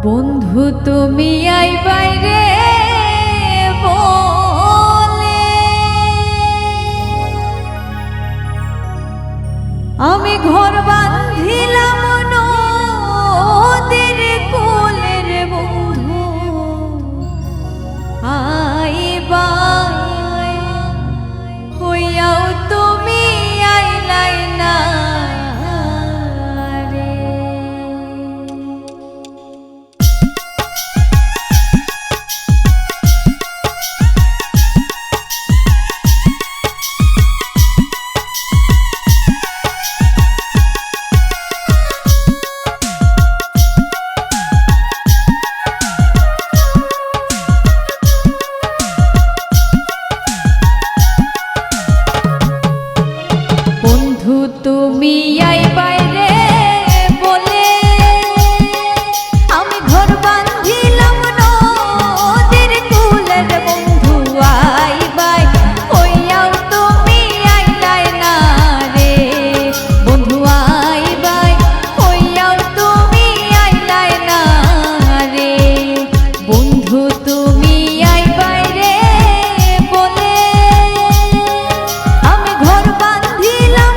বন্ধু তুমি আই বাইরে বলে আমি ঘর বাঁধিলাম নদীর কোলের বন্ধু আই বাই হইয়াও তুমি আইলাই না তুমি আই বাইরে বলে আমি ঘর বাঁধিলাম নদীর কুলের বন্ধু আই বাই হইয়াও তুমি আইলাই না রে বন্ধু আই বাই হইয়াও তুমি আইলাই না রে বন্ধু তুমি আই বাইরে বলে আমি ঘর বাঁধিলাম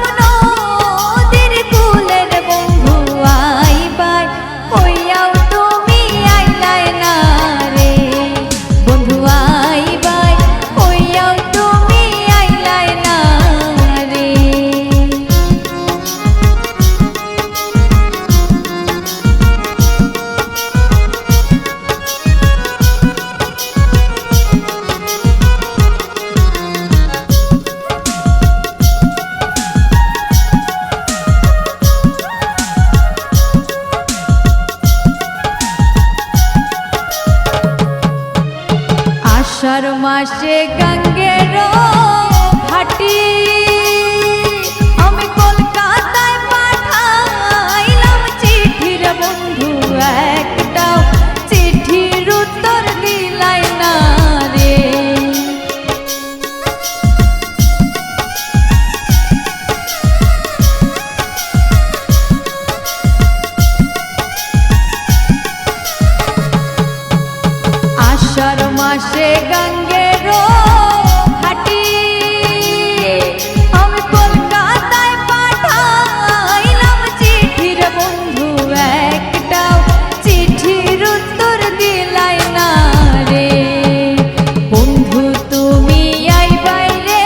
আষাঢ় মাসে গঙ্গের ঘাটি আমি কলকাতায় পাঠাইলাম চিঠির বন্ধু একটাও চিঠির উত্তর দিলাই না রে আষাঢ় মাসে গঙ্গের ঘাটি আমি কলকাতায় পাঠাইলাম চিঠির বন্ধু একটাও চিঠির উত্তর দিলাই না রে বন্ধু তুমি আই বাইরে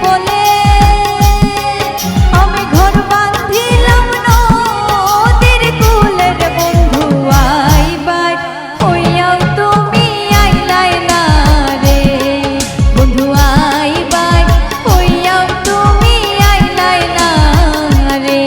বলে আমি ঘর বাঁধিলাম নদীর কুলের বন্ধু আই বাই হইয়াও তুমি আইলাই না রে বন্ধু আই বাই হইয়াও তুমি আইলাই না রে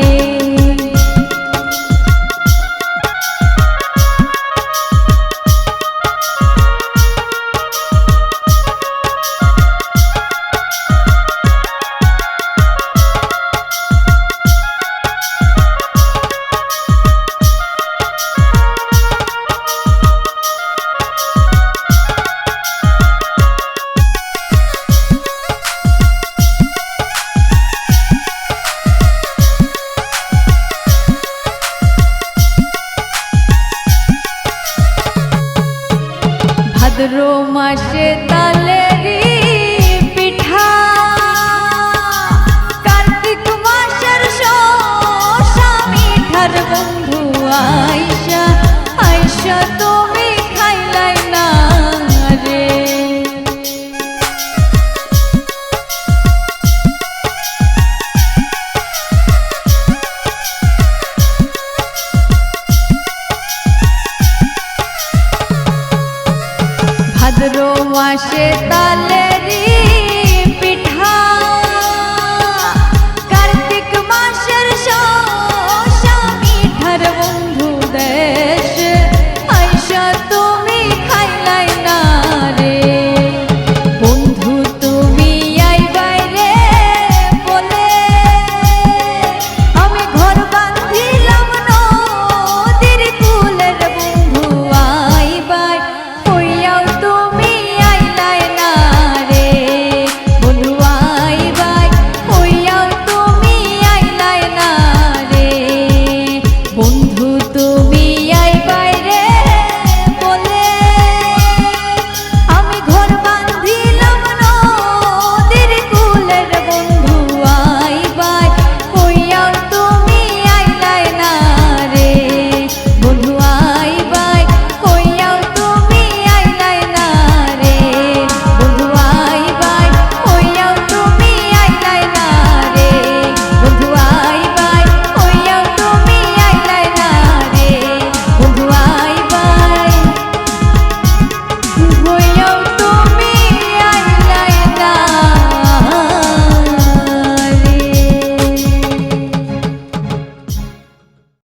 ভাদ্র মাসে তালেরি পিঠা কার্তিক মাসের শসা মিঠার বন্ধু আইসা আইসা তুমি খাইলাই না রে ভাদ্র মাসে তালে